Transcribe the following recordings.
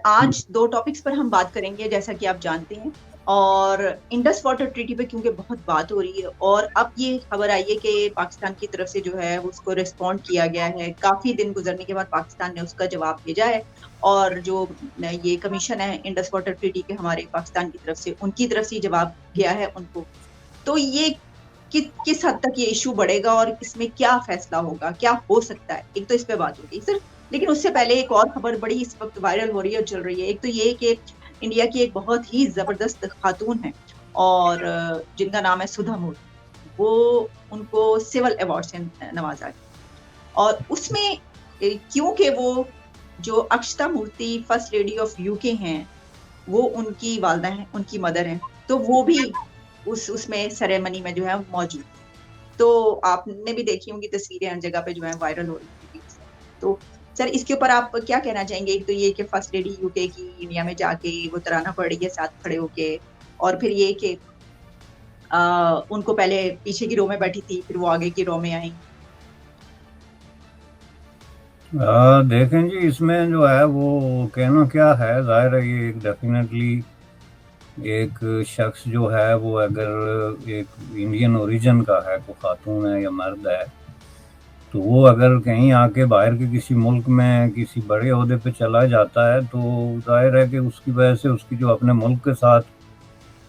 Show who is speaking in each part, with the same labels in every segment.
Speaker 1: آج 2 ٹاپکس پر ہم بات کریں گے جیسا کہ آپ جانتے ہیں، اور انڈس واٹر ٹریٹی پہ کیونکہ بہت بات ہو رہی ہے اور اب یہ خبر آئی ہے کہ پاکستان کی طرف سے جو ہے اس کو ریسپونڈ کیا گیا ہے. کافی دن گزرنے کے بعد پاکستان نے اس کا جواب بھیجا ہے، اور جو یہ کمیشن ہے انڈس واٹر ٹریٹی کے ہمارے پاکستان کی طرف سے، ان کی طرف سے جواب گیا ہے ان کو. تو یہ کس حد تک یہ ایشو بڑھے گا اور اس میں کیا فیصلہ ہوگا، کیا ہو سکتا ہے، ایک تو اس پہ بات ہوگی سر. لیکن اس سے پہلے ایک اور خبر بڑی اس وقت وائرل ہو رہی ہے اور چل رہی ہے. ایک تو یہ کہ انڈیا کی ایک بہت ہی زبردست خاتون ہے اور جن کا نام ہے سدھا مورتی. وہ ان کو سول ایوارڈ سے نوازا گیا، اور اس میں کیونکہ وہ جو اکشتا مورتی فرسٹ لیڈی آف یو کے ہیں، وہ ان کی والدہ ہیں، ان کی مدر ہیں، تو وہ بھی اس میں سیریمنی میں جو ہے موجود تھی. تو آپ نے بھی دیکھی ہوں گی تصویریں ہر جگہ پہ جو ہے وائرل ہو رہی ہیں ویڈیوز. تو سر اس کے اوپر آپ کیا کہنا چاہیں گے؟ ایک تو یہ کہ فرسٹ لیڈی یو کے کی انڈیا میں جا کے وہ ترانہ پڑھ رہی ہے ساتھ کھڑے ہو کے، اور پھر یہ کہ ان کو پہلے پیچھے کی رو میں بیٹھی تھی، پھر وہ آگے کی رو میں آئیں.
Speaker 2: دیکھیں جی، اس میں جو ہے وہ کہنا کیا ہے، ظاہر ہے یہ ایک ڈیفینیٹلی ایک شخص جو ہے وہ اگر ایک انڈین اوریجن کا ہے، کوئی خاتون ہے یا مرد ہے، تو وہ اگر کہیں آ کے باہر کے کسی ملک میں کسی بڑے عہدے پہ چلا جاتا ہے تو ظاہر ہے کہ اس کی وجہ سے اس کی جو اپنے ملک کے ساتھ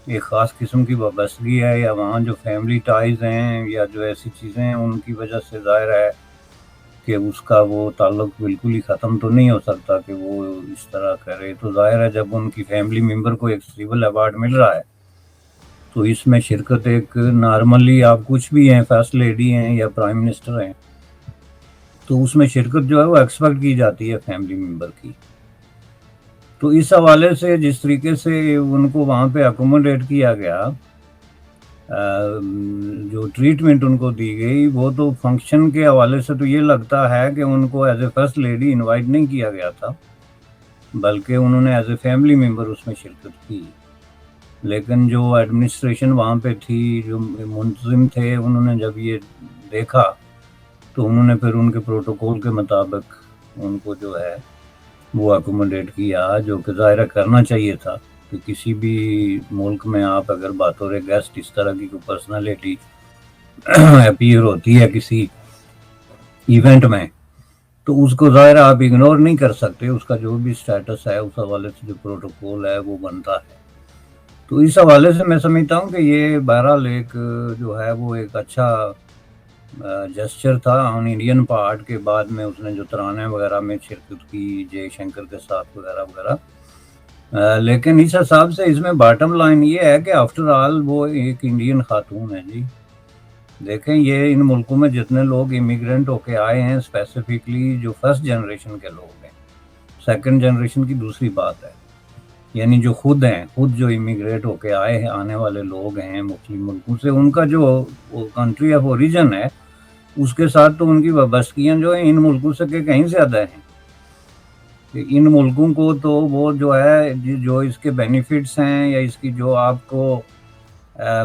Speaker 2: ایک خاص قسم کی وابستگی ہے، یا وہاں جو فیملی ٹائز ہیں یا جو ایسی چیزیں ہیں، ان کی وجہ سے ظاہر ہے کہ اس کا وہ تعلق بالکل ہی ختم تو نہیں ہو سکتا کہ وہ اس طرح کرے. تو ظاہر ہے جب ان کی فیملی ممبر کو ایک سول ایوارڈ مل رہا ہے تو اس میں شرکت ایک نارملی آپ کچھ بھی ہیں، فرسٹ لیڈی ہیں یا پرائم منسٹر ہیں، تو اس میں شرکت جو ہے وہ ایکسپیکٹ کی جاتی ہے فیملی ممبر کی. تو اس حوالے سے جس طریقے سے ان کو وہاں پہ اکوموڈیٹ کیا گیا، جو ٹریٹمنٹ ان کو دی گئی، وہ تو فنکشن کے حوالے سے تو یہ لگتا ہے کہ ان کو as a first lady invite نہیں کیا گیا تھا، بلکہ انہوں نے ایز اے فیملی ممبر اس میں شرکت کی. لیکن جو ایڈمنسٹریشن وہاں پہ تھی، جو منتظم تھے، انہوں نے جب یہ دیکھا تو انہوں نے پھر ان کے پروٹوکول کے مطابق ان کو جو ہے وہ اکوموڈیٹ کیا، جو کہ ظاہر کرنا چاہیے تھا کہ کسی بھی ملک میں آپ اگر بطور گیسٹ اس طرح کی کوئی پرسنالٹی اپیئر ہوتی ہے کسی ایونٹ میں، تو اس کو ظاہر آپ اگنور نہیں کر سکتے. اس کا جو بھی سٹیٹس ہے، اس حوالے سے جو پروٹوکول ہے وہ بنتا ہے. تو اس حوالے سے میں سمجھتا ہوں کہ یہ بہرحال ایک جو ہے وہ ایک اچھا جسچر تھا آن انڈین پارٹ کے. بعد میں اس نے جو ترانے وغیرہ میں شرکت کی جے شنکر کے ساتھ وغیرہ وغیرہ. لیکن اس حساب سے اس میں باٹم لائن یہ ہے کہ آفٹر آل وہ ایک انڈین خاتون ہے جی. دیکھیں یہ ان ملکوں میں جتنے لوگ امیگرینٹ ہو کے آئے ہیں، اسپیسیفکلی جو فرسٹ جنریشن کے لوگ ہیں، سیکنڈ جنریشن کی دوسری بات ہے، یعنی جو خود جو امیگریٹ ہو کے آئے ہیں، آنے والے لوگ ہیں مختلف ملکوں سے، ان کا جو کنٹری آف اوریجن ہے اس کے ساتھ تو ان کی وابستگیاں جو ہیں ان ملکوں سے کہ کہیں زیادہ ہیں. ان ملکوں کو تو وہ جو ہے جو اس کے بینیفٹس ہیں یا اس کی جو آپ کو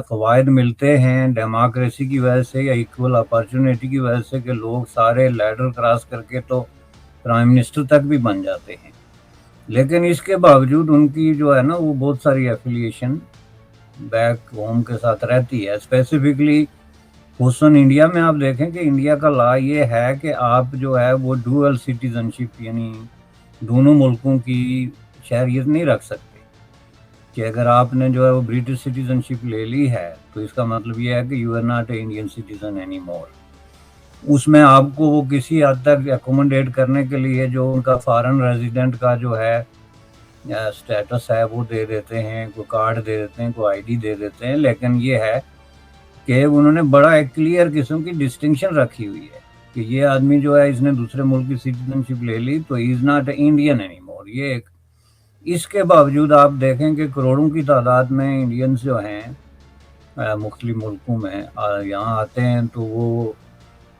Speaker 2: فوائد ملتے ہیں ڈیموکریسی کی وجہ سے یا ایکول اپارچونیٹی کی وجہ سے، کہ لوگ سارے لیڈر کراس کر کے تو پرائم منسٹر تک بھی بن جاتے ہیں. لیکن اس کے باوجود ان کی جو ہے نا وہ بہت ساری ایفیلیشن بیک ہوم کے ساتھ رہتی ہے. اسپیسیفکلی خصوصاً انڈیا میں آپ دیکھیں کہ انڈیا کا لا یہ ہے کہ آپ جو ہے وہ ڈوئل سٹیزن شپ یعنی دونوں ملکوں کی شہریت نہیں رکھ سکتے. کہ اگر آپ نے جو ہے وہ برٹش سٹیزن شپ لے لی ہے تو اس کا مطلب یہ ہے کہ you are not a Indian citizen any more. اس میں آپ کو وہ کسی حد تک اکوموڈیٹ کرنے کے لیے جو ان کا فارن ریزیڈنٹ کا جو ہے سٹیٹس ہے وہ دے دیتے ہیں، کوئی کارڈ دے دیتے ہیں، کوئی آئی ڈی دے دیتے ہیں. لیکن یہ ہے کہ انہوں نے بڑا ایک کلیئر قسم کی ڈسٹنکشن رکھی ہوئی ہے کہ یہ آدمی جو ہے اس نے دوسرے ملک کی سٹیزن شپ لے لی تو he is not Indian any more. یہ ایک اس کے باوجود آپ دیکھیں کہ کروڑوں کی تعداد میں انڈینز جو ہیں مختلف ملکوں میں یہاں آتے ہیں تو وہ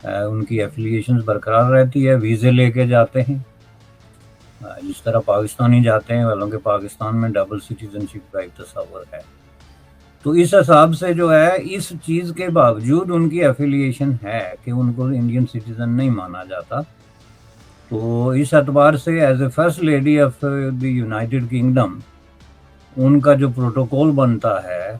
Speaker 2: ان کی ایفیلیشنز برقرار رہتی ہے، ویزے لے کے جاتے ہیں جس طرح پاکستانی جاتے ہیں، حالانکہ پاکستان میں ڈبل سٹیزن شپ کا ایک تصور ہے. تو اس حساب سے جو ہے اس چیز کے باوجود ان کی ایفیلیشن ہے کہ ان کو انڈین سٹیزن نہیں مانا جاتا. تو اس اعتبار سے as a first lady of the United Kingdom ان کا جو پروٹوکول بنتا ہے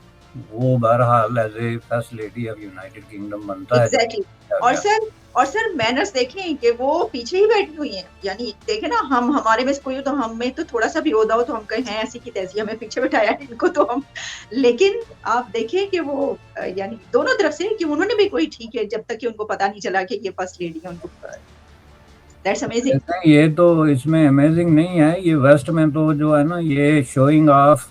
Speaker 2: وہ بہرحال as a first lady of United Kingdom بنتا ہے
Speaker 1: ایگزیکٹلی. اور سر اور سر مینرز دیکھیں کہ وہ پیچھے ہی بیٹھی ہوئی ہیں. یعنی دیکھیں نا، ہمارے میں کوئی ہو تو ہمیں تو تھوڑا سا بھی عہدہ ہو تو ہم کہیں ہیں ایسی کی تیسی، ہمیں پیچھے بٹھایا ہے ان کو تو ہم. لیکن آپ دیکھیں کہ وہ یعنی دونوں طرف سے کہ انہوں نے بھی کوئی ٹھیک ہے جب تک کہ ان کو پتا نہیں چلا کہ یہ فرسٹ لیڈی ہے. ان کو دیٹس امیزنگ.
Speaker 2: یہ تو اس میں امیزنگ نہیں ہے، یہ ویسٹ میں تو جو ہے نا یہ شوئنگ آف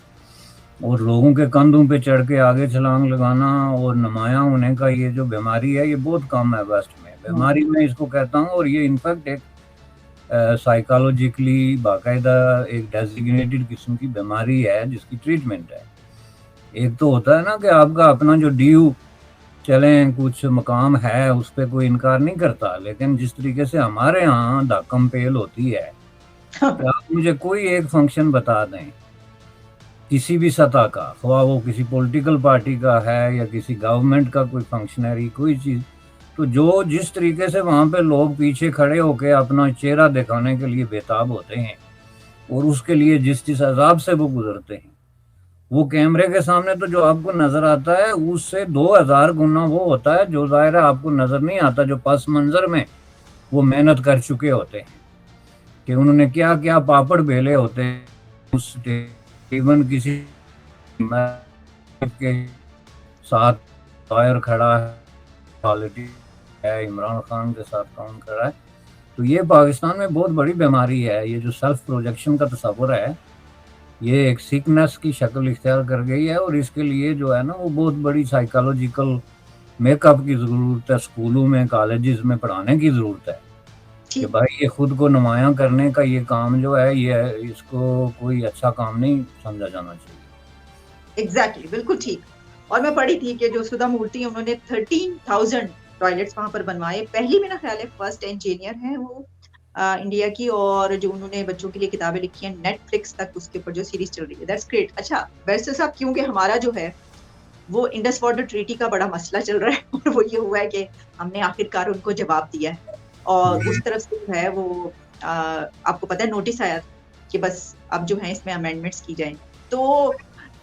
Speaker 2: اور لوگوں کے کندھوں پہ چڑھ کے آگے چھلانگ لگانا اور نمایاں ہونے کا یہ جو بیماری ہے یہ بہت کم ہے ویسٹ میں. بیماری میں اس کو کہتا ہوں، اور یہ انفیکٹ ایک سائیکالوجیکلی باقاعدہ ایک ڈیزیگنیٹڈ قسم کی بیماری ہے جس کی ٹریٹمنٹ ہے. ایک تو ہوتا ہے نا کہ آپ کا اپنا جو ڈیو چلیں کچھ مقام ہے اس پہ کوئی انکار نہیں کرتا، لیکن جس طریقے سے ہمارے ہاں دھکم پیل ہوتی ہے کہ آپ مجھے کوئی ایک فنکشن بتا دیں کسی بھی سطح کا، خواہ وہ کسی پولیٹیکل پارٹی کا ہے یا کسی گورنمنٹ کا کوئی فنکشنری کوئی چیز، تو جو جس طریقے سے وہاں پہ لوگ پیچھے کھڑے ہو کے اپنا چہرہ دکھانے کے لیے بےتاب ہوتے ہیں اور اس کے لیے جس عذاب سے وہ گزرتے ہیں، وہ کیمرے کے سامنے تو جو آپ کو نظر آتا ہے اس سے 2000 گنا وہ ہوتا ہے جو ظاہر ہے آپ کو نظر نہیں آتا، جو پس منظر میں وہ محنت کر چکے ہوتے ہیں کہ انہوں نے کیا کیا پاپڑ بیلے ہوتے ہیں. اس ایون کسی کے ساتھ فائر کھڑا ہے، عمران خان کے ساتھ کون کھڑا ہے. تو یہ پاکستان میں بہت بڑی بیماری ہے، یہ جو سیلف پروجیکشن کا تصور ہے یہ ایک سیکنس کی شکل اختیار کر گئی ہے، اور اس کے لیے جو ہے نا وہ بہت بڑی سائیکالوجیکل میک اپ کی ضرورت ہے، اسکولوں میں کالجز میں پڑھانے کی ضرورت ہے کہ بھائی یہ خود کو نمایاں کرنے کا یہ کام جو ہے یہ اس کو کوئی اچھا کام نہیں سمجھا جانا چاہیے.
Speaker 1: ایگزیکٹلی بالکل ٹھیک. اور میں پڑھی تھی کہ جو سدھا مورتی انہوں نے 13,000 ٹوائلٹس وہاں پر بنوائے. پہلی میرا خیال ہے فرسٹ انجینئر ہیں وہ انڈیا کی، اور جو انہوں نے بچوں کے لیے کتابیں لکھی ہیں نیٹ فلکس تک اس کے اوپر جو سیریز چل رہی ہے. That's great. اچھا ویسے صاحب، کیونکہ ہمارا جو ہے وہ انڈس واٹر ٹریٹی کا بڑا مسئلہ چل رہا ہے اور وہ یہ ہوا ہے کہ ہم نے آخر کار ان کو جواب دیا ہے، اور اس طرف سے جو ہے وہ آپ کو پتہ ہے نوٹس آیا تھا کہ بس اب جو ہے اس میں امینڈمنٹس کی جائیں. تو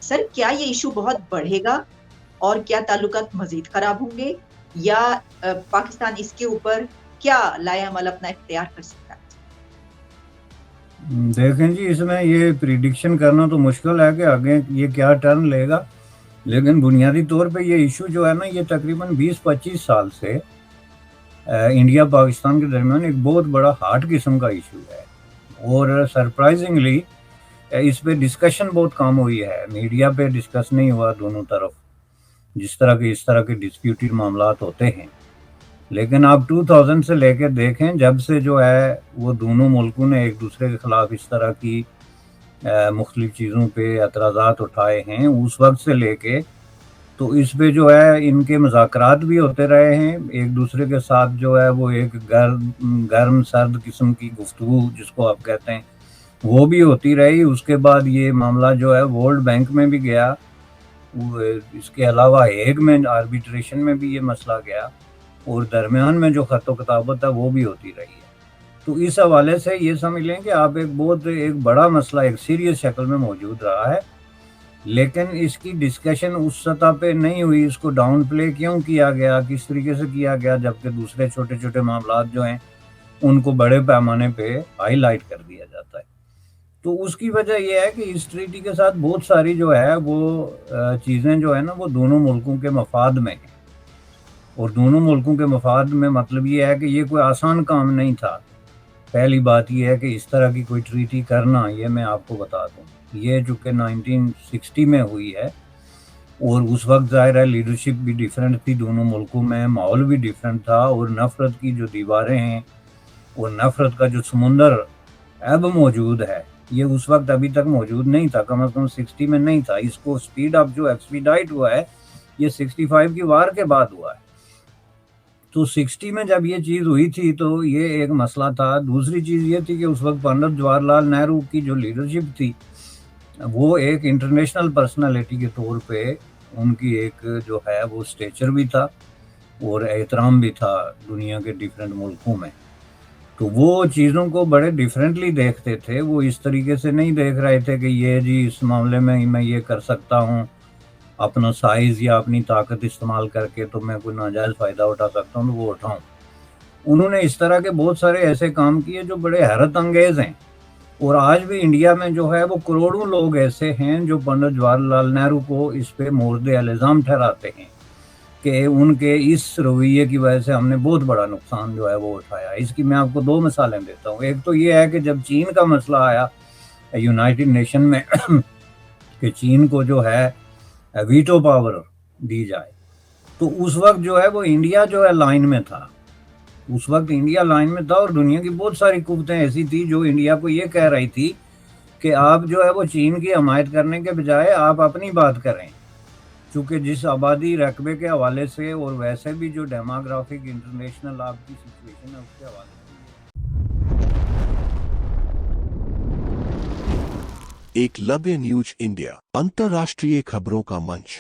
Speaker 1: سر کیا یہ ایشو بہت بڑھے گا اور کیا تعلقات مزید خراب ہوں گے، یا پاکستان اس کے اوپر کیا لائے عمل اپنا اختیار کر سکتا ہے؟
Speaker 2: دیکھیں جی، اس میں یہ پریڈکشن کرنا تو مشکل ہے کہ آگے یہ کیا ٹرن لے گا، لیکن بنیادی طور پہ یہ ایشو جو ہے نا یہ تقریباً 20-25 سال سے انڈیا پاکستان کے درمیان ایک بہت بڑا ہارڈ قسم کا ایشو ہے، اور سرپرائزنگلی اس پہ ڈسکشن بہت کم ہوئی ہے. میڈیا پہ ڈسکس نہیں ہوا دونوں طرف جس طرح کے ڈسپیوٹڈ معاملات ہوتے ہیں. لیکن آپ 2000 سے لے کے دیکھیں جب سے جو ہے وہ دونوں ملکوں نے ایک دوسرے کے خلاف اس طرح کی مختلف چیزوں پہ اعتراضات اٹھائے ہیں، اس وقت سے لے کے تو اس پہ جو ہے ان کے مذاکرات بھی ہوتے رہے ہیں ایک دوسرے کے ساتھ، جو ہے وہ ایک گرم سرد قسم کی گفتگو جس کو آپ کہتے ہیں وہ بھی ہوتی رہی. اس کے بعد یہ معاملہ جو ہے ورلڈ بینک میں بھی گیا، اس کے علاوہ ایک میں آربیٹریشن میں بھی یہ مسئلہ گیا، اور درمیان میں جو خط و کتابت ہے وہ بھی ہوتی رہی ہے. تو اس حوالے سے یہ سمجھ لیں کہ آپ ایک بڑا مسئلہ ایک سیریس شکل میں موجود رہا ہے، لیکن اس کی ڈسکشن اس سطح پہ نہیں ہوئی. اس کو ڈاؤن پلے کیوں کیا گیا، کس طریقے سے کیا گیا، جبکہ دوسرے چھوٹے چھوٹے معاملات جو ہیں ان کو بڑے پیمانے پہ ہائی لائٹ کر دیا جاتا ہے. تو اس کی وجہ یہ ہے کہ اس ٹریٹی کے ساتھ بہت ساری جو ہے وہ چیزیں جو ہے نا وہ دونوں ملکوں کے مفاد میں ہیں، اور دونوں ملکوں کے مفاد میں مطلب یہ ہے کہ یہ کوئی آسان کام نہیں تھا. پہلی بات یہ ہے کہ اس طرح کی کوئی ٹریٹی کرنا، یہ میں آپ کو بتا دوں یہ چونکہ 1960 میں ہوئی ہے، اور اس وقت ظاہر ہے لیڈرشپ بھی ڈیفرنٹ تھی دونوں ملکوں میں، ماحول بھی ڈیفرنٹ تھا، اور نفرت کی جو دیواریں ہیں اور نفرت کا جو سمندر اب موجود ہے یہ اس وقت ابھی تک موجود نہیں تھا، کم از کم 60 میں نہیں تھا. اس کو سپیڈ اپ جو ایکسپیڈائٹ ہوا ہے یہ 65 کی وار کے بعد ہوا ہے. تو 60 میں جب یہ چیز ہوئی تھی تو یہ ایک مسئلہ تھا. دوسری چیز یہ تھی کہ اس وقت پنڈت جواہر لال نہرو کی جو لیڈرشپ تھی وہ ایک انٹرنیشنل پرسنالٹی کے طور پہ ان کی ایک جو ہے وہ اسٹیچر بھی تھا اور احترام بھی تھا دنیا کے ڈیفرنٹ ملکوں میں. تو وہ چیزوں کو بڑے ڈیفرنٹلی دیکھتے تھے، وہ اس طریقے سے نہیں دیکھ رہے تھے کہ یہ جی اس معاملے میں میں یہ کر سکتا ہوں، اپنا سائز یا اپنی طاقت استعمال کر کے تو میں کوئی ناجائز فائدہ اٹھا سکتا ہوں تو وہ اٹھاؤں۔ انہوں نے اس طرح کے بہت سارے ایسے کام کیے جو بڑے حیرت انگیز ہیں، اور آج بھی انڈیا میں جو ہے وہ کروڑوں لوگ ایسے ہیں جو پنڈت جواہر لال نہرو کو اس پہ مورد الزام ٹھہراتے ہیں کہ ان کے اس رویے کی وجہ سے ہم نے بہت بڑا نقصان جو ہے وہ اٹھایا۔ اس کی میں آپ کو 2 مثالیں دیتا ہوں۔ ایک تو یہ ہے کہ جب چین کا مسئلہ آیا یونائٹڈ نیشن میں کہ چین کو جو ہے ویٹو پاور دی جائے، تو اس وقت جو ہے وہ انڈیا جو ہے لائن میں تھا، اس وقت انڈیا لائن میں تھا، اور دنیا کی بہت ساری قوتیں ایسی تھی جو انڈیا کو یہ کہہ رہی تھی کہ آپ جو ہے وہ چین کی حمایت کرنے کے بجائے آپ اپنی بات کریں، چونکہ جس آبادی رقبے کے حوالے سے اور ویسے بھی جو ڈیموگرافک انٹرنیشنل آپ کی سچویشن ہے اس کے حوالے سے۔
Speaker 3: ایک لبِ نیوز انڈیا، انترراشٹریہ خبروں کا منچ۔